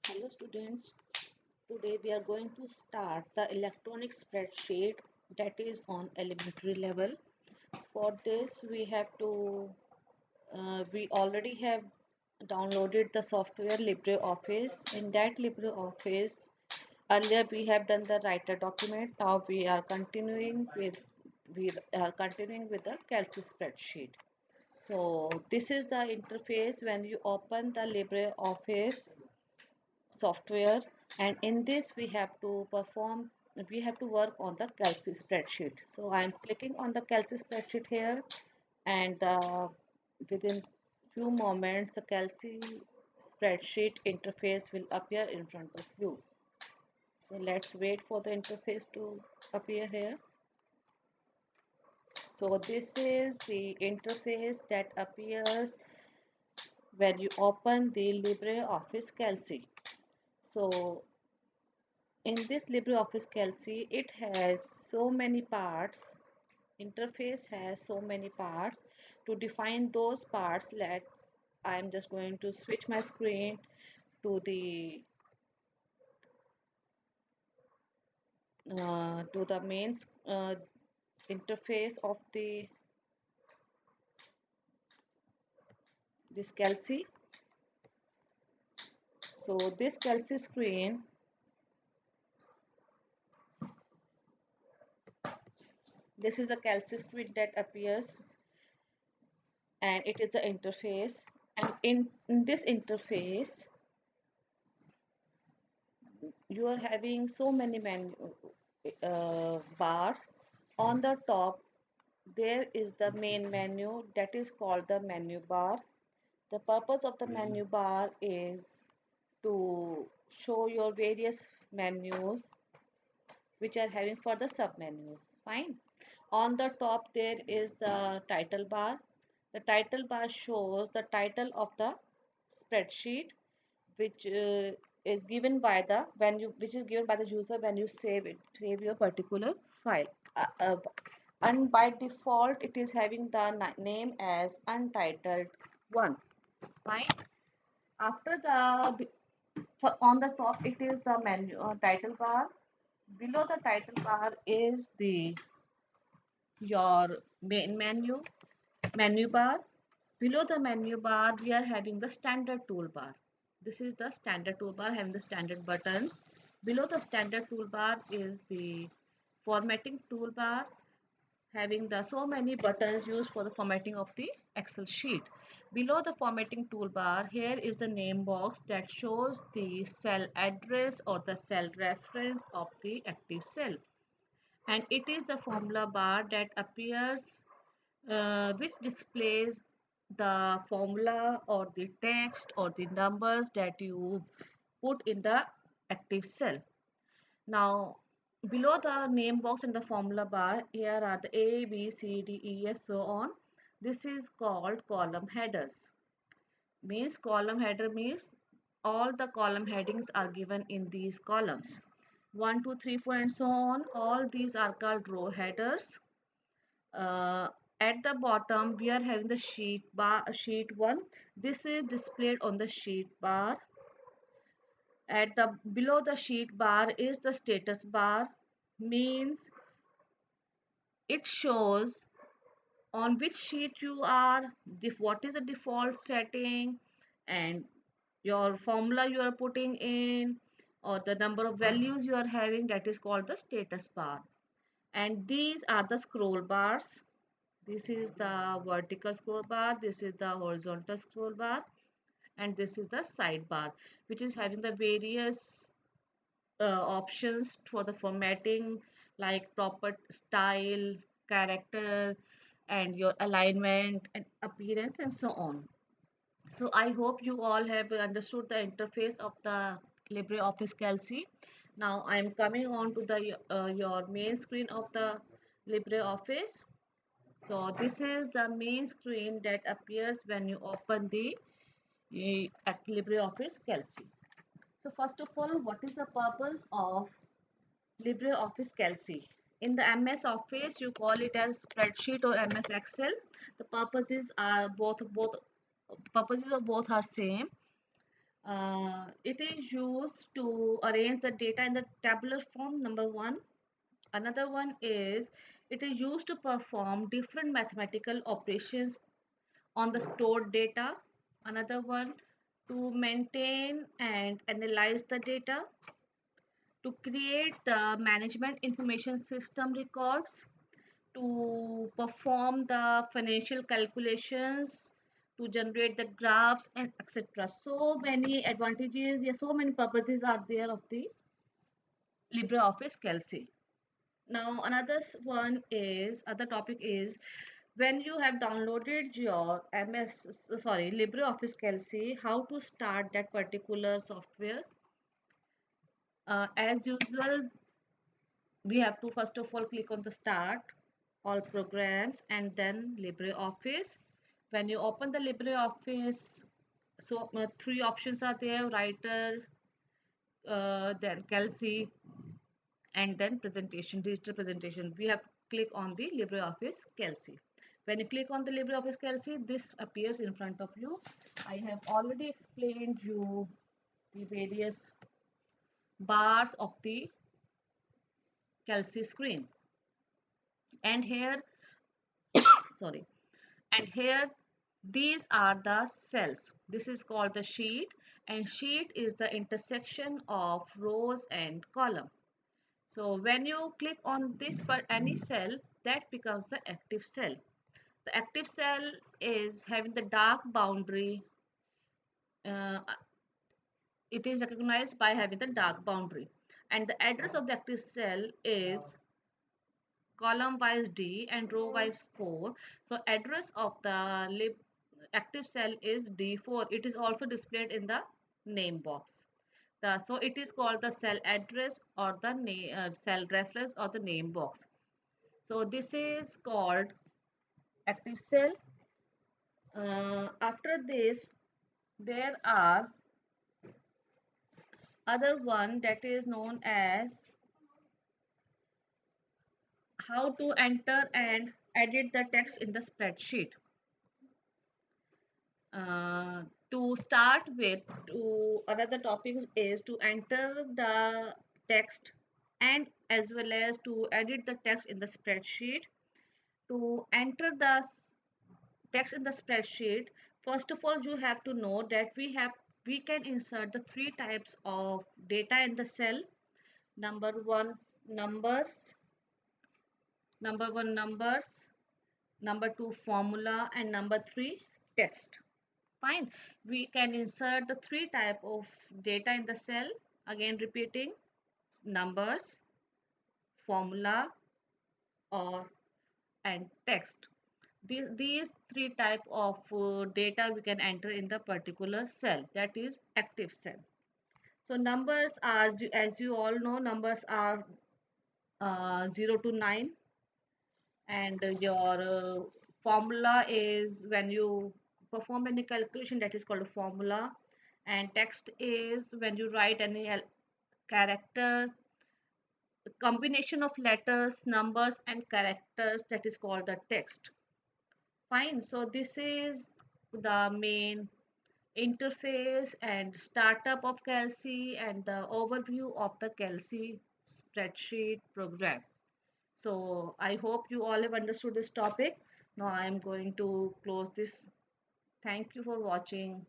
Hello students, today we are going to start the electronic spreadsheet that is on elementary level. For this we already have downloaded the software LibreOffice. In that LibreOffice, earlier we have done the writer document. Now we are continuing with the Calci spreadsheet. So this is the interface when you open the LibreOffice software, and in this we have to work on the Calci spreadsheet. So I'm clicking on the Calci spreadsheet here, and within few moments the Calci spreadsheet interface will appear in front of you. So let's wait for the interface to appear here. So this is the interface that appears when you open the LibreOffice Calci. So in this LibreOffice Calci, it has so many parts. Interface has so many parts. To define those parts, I'm just going to switch my screen to the main interface of this Calci. So this Calci screen, this is the Calci screen that appears, and it is the interface. And in this interface, you are having so many menu bars. On the top there is the main menu that is called the menu bar. The purpose of the menu bar is to show your various menus which are having further sub menus. Fine. On the top there is the title bar. The title bar shows the title of the spreadsheet, which is given by the when you which is given by the user when you save your particular file. And by default it is having the name as untitled one. Fine. After the on the top it is the menu title bar. Below the title bar is the your main menu bar. Below the menu bar we are having the standard toolbar. This is the standard toolbar having the standard buttons. Below the standard toolbar is the formatting toolbar having the so many buttons used for the formatting of the Excel sheet. Below the formatting toolbar, here is the name box that shows the cell address or the cell reference of the active cell. And it is the formula bar that appears, which displays the formula or the text or the numbers that you put in the active cell. Now, below the name box in the formula bar, here are the A, B, C, D, E, F, so on. This is called column headers. Means column header means all the column headings are given in these columns. 1, 2, 3, 4, and so on. All these are called row headers. Uh, at the bottom, we are having the sheet 1. This is displayed on the sheet bar. At the below the sheet bar is the status bar, means it shows on which sheet you are, what is the default setting, and your formula you are putting in, or the number of values you are having, that is called the status bar. And these are the scroll bars. This is the vertical scroll bar, this is the horizontal scroll bar, and this is the sidebar, which is having the various options for the formatting like proper style, character, and your alignment and appearance and so on. So I hope you all have understood the interface of the LibreOffice Calci. Now I am coming on to the your main screen of the LibreOffice. So this is the main screen that appears when you open the LibreOffice Calci. So first of all, what is the purpose of LibreOffice Calci? In the MS Office, you call it as spreadsheet or MS Excel. The purposes are both purposes of both are same. It is used to arrange the data in the tabular form, number one. Another one is it is used to perform different mathematical operations on the stored data. Another one, to maintain and analyze the data, to create the management information system records, to perform the financial calculations, to generate the graphs, and etc. So many advantages, yeah, so many purposes are there of the LibreOffice Calc. Now another one is, other topic is, when you have downloaded your LibreOffice Calc, how to start that particular software. As usual, we have to first of all click on the start, all programs, and then LibreOffice. When you open the LibreOffice, so three options are there: writer, then Calc, and then presentation, digital presentation. We have to click on the LibreOffice Calc. When you click on the LibreOffice Calc, this appears in front of you. I have already explained you the various bars of the Calc screen, and here, sorry, and here these are the cells. This is called the sheet, and sheet is the intersection of rows and column. So when you click on this per any cell, that becomes the active cell. The active cell is having the dark boundary. Uh, it is recognized by having the dark boundary, and the address of the active cell is column wise D and row wise 4. So address of the active cell is D4. It is also displayed in the name box. So it is called the cell address or the cell reference or the name box. So this is called active cell. After this, there are other one that is known as how to enter and edit the text in the spreadsheet. Uh, to start with, to another topics is to enter the text and as well as to edit the text in the spreadsheet. To enter the text in the spreadsheet, first of all you have to know that we can insert the three types of data in the cell. Number one, numbers. Number one, numbers. Number two, formula, and number three, text. Fine. We can insert the three type of data in the cell. Again repeating, numbers, formula, or and text. These three type of data we can enter in the particular cell, that is active cell. So numbers are, as you all know, numbers are 0 to 9, and your formula is when you perform any calculation, that is called a formula, and text is when you write any character, combination of letters, numbers, and characters, that is called the text. Fine. So this is the main interface and startup of Calc and the overview of the Calc spreadsheet program. So I hope you all have understood this topic. Now I am going to close this. Thank you for watching.